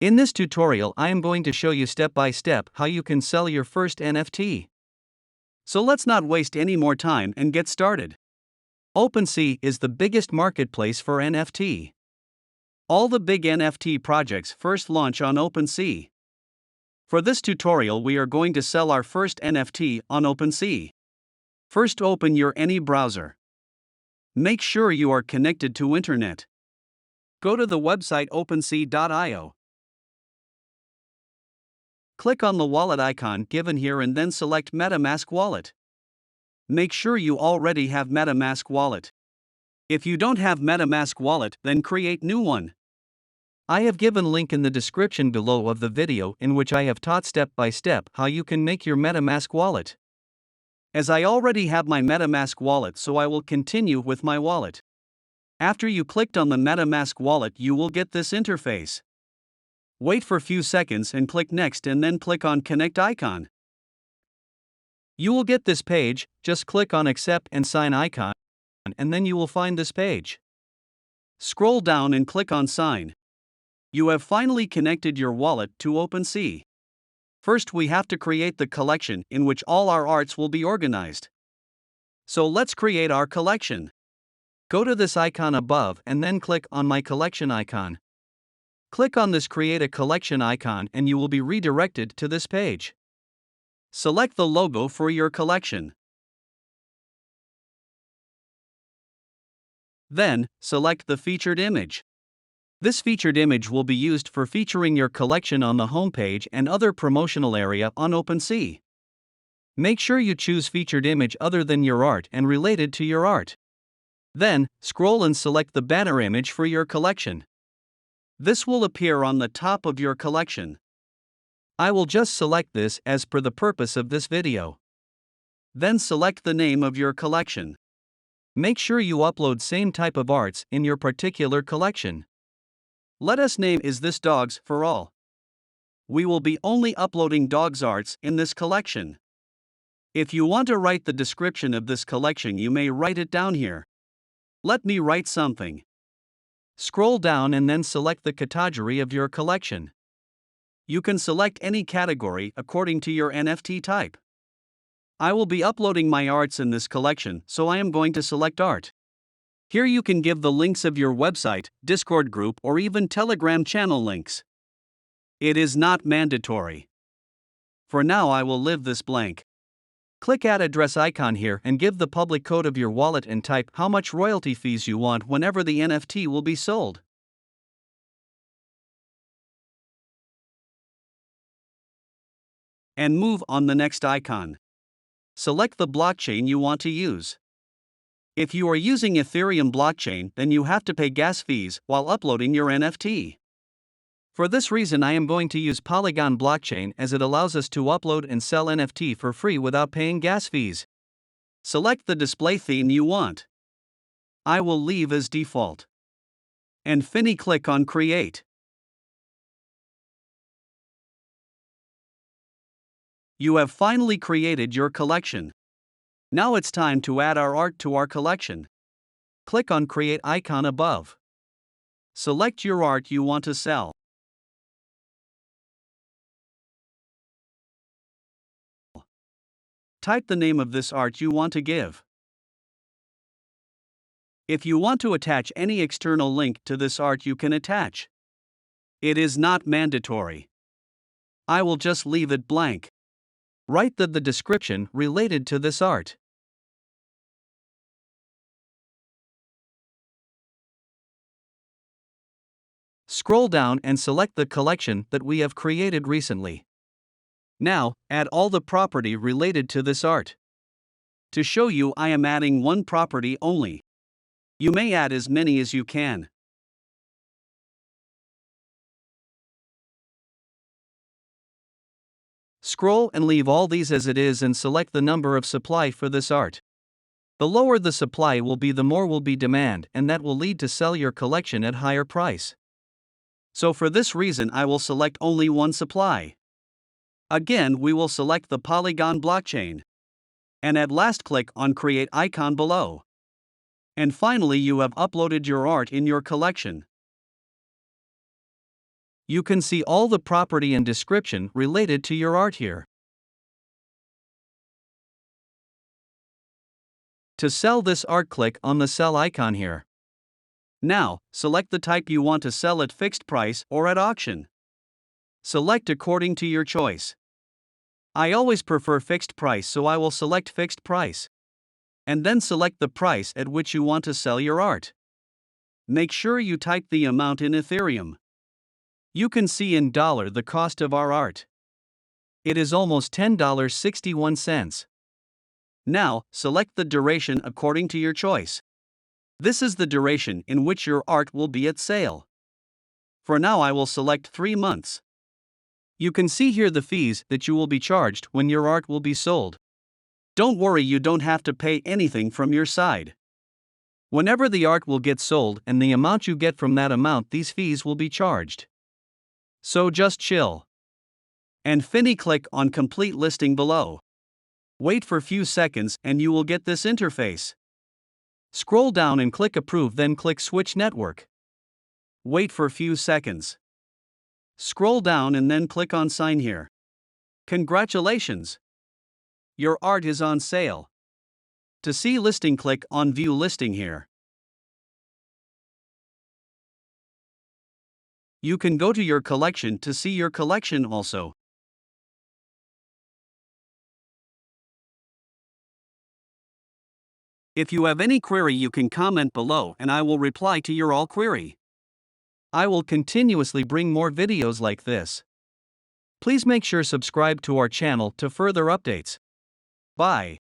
In this tutorial I am going to show you step by step how you can sell your first NFT. So let's not waste any more time and get started. OpenSea is the biggest marketplace for NFT. All the big NFT projects first launch on OpenSea. For this tutorial we are going to sell our first NFT on OpenSea. First open your any browser. Make sure you are connected to internet. Go to the website opensea.io. Click on the wallet icon given here and then select MetaMask wallet. Make sure you already have MetaMask wallet. If you don't have MetaMask wallet, then create new one. I have given link in the description below of the video in which I have taught step by step how you can make your MetaMask wallet. As I already have my MetaMask wallet, so I will continue with my wallet. After you clicked on the MetaMask wallet, you will get this interface. Wait for few seconds and click next and then click on connect icon. You will get this page, just click on accept and sign icon and then you will find this page. Scroll down and click on sign. You have finally connected your wallet to OpenSea. First we have to create the collection in which all our arts will be organized. So let's create our collection. Go to this icon above and then click on my collection icon. Click on this create a collection icon and you will be redirected to this page. Select the logo for your collection. Then, select the featured image. This featured image will be used for featuring your collection on the homepage and other promotional area on OpenSea. Make sure you choose featured image other than your art and related to your art. Then, scroll and select the banner image for your collection. This will appear on the top of your collection. I will just select this as per the purpose of this video. Then select the name of your collection. Make sure you upload same type of arts in your particular collection. Let us name is this dogs for all. We will be only uploading dogs arts in this collection. If you want to write the description of this collection, you may write it down here. Let me write something. Scroll down and then select the category of your collection. You can select any category according to your NFT type. I will be uploading my arts in this collection, so I am going to select art. Here you can give the links of your website, Discord group, or even Telegram channel links. It is not mandatory. For now I will leave this blank. Click add address icon here and give the public code of your wallet and type how much royalty fees you want whenever the NFT will be sold. And move on the next icon. Select the blockchain you want to use. If you are using Ethereum blockchain, then you have to pay gas fees while uploading your NFT. For this reason I am going to use Polygon blockchain as it allows us to upload and sell NFT for free without paying gas fees. Select the display theme you want. I will leave as default. And click on create. You have finally created your collection. Now it's time to add our art to our collection. Click on create icon above. Select your art you want to sell. Type the name of this art you want to give. If you want to attach any external link to this art, you can attach. It is not mandatory. I will just leave it blank. Write the description related to this art. Scroll down and select the collection that we have created recently. Now, add all the property related to this art. To show you, I am adding one property only. You may add as many as you can. Scroll and leave all these as it is and select the number of supply for this art. The lower the supply will be, the more will be demand, and that will lead to sell your collection at higher price. So for this reason I will select only one supply. Again we will select the Polygon blockchain. And at last click on create icon below. And finally you have uploaded your art in your collection. You can see all the property and description related to your art here. To sell this art, click on the sell icon here. Now, select the type you want to sell at fixed price or at auction. Select according to your choice. I always prefer fixed price, so I will select fixed price. And then select the price at which you want to sell your art. Make sure you type the amount in Ethereum. You can see in dollar the cost of our art. It is almost $10.61. Now, select the duration according to your choice. This is the duration in which your art will be at sale. For now, I will select 3 months. You can see here the fees that you will be charged when your art will be sold. Don't worry, you don't have to pay anything from your side. Whenever the art will get sold and the amount you get from that amount, these fees will be charged. So just chill. And click on complete listing below. Wait for few seconds and you will get this interface. Scroll down and click approve, then click switch network. Wait for few seconds. Scroll down and then click on sign here. Congratulations! Your art is on sale. To see listing, click on view listing here. You can go to your collection to see your collection also. If you have any query, you can comment below and I will reply to your all query. I will continuously bring more videos like this. Please make sure subscribe to our channel to further updates. Bye.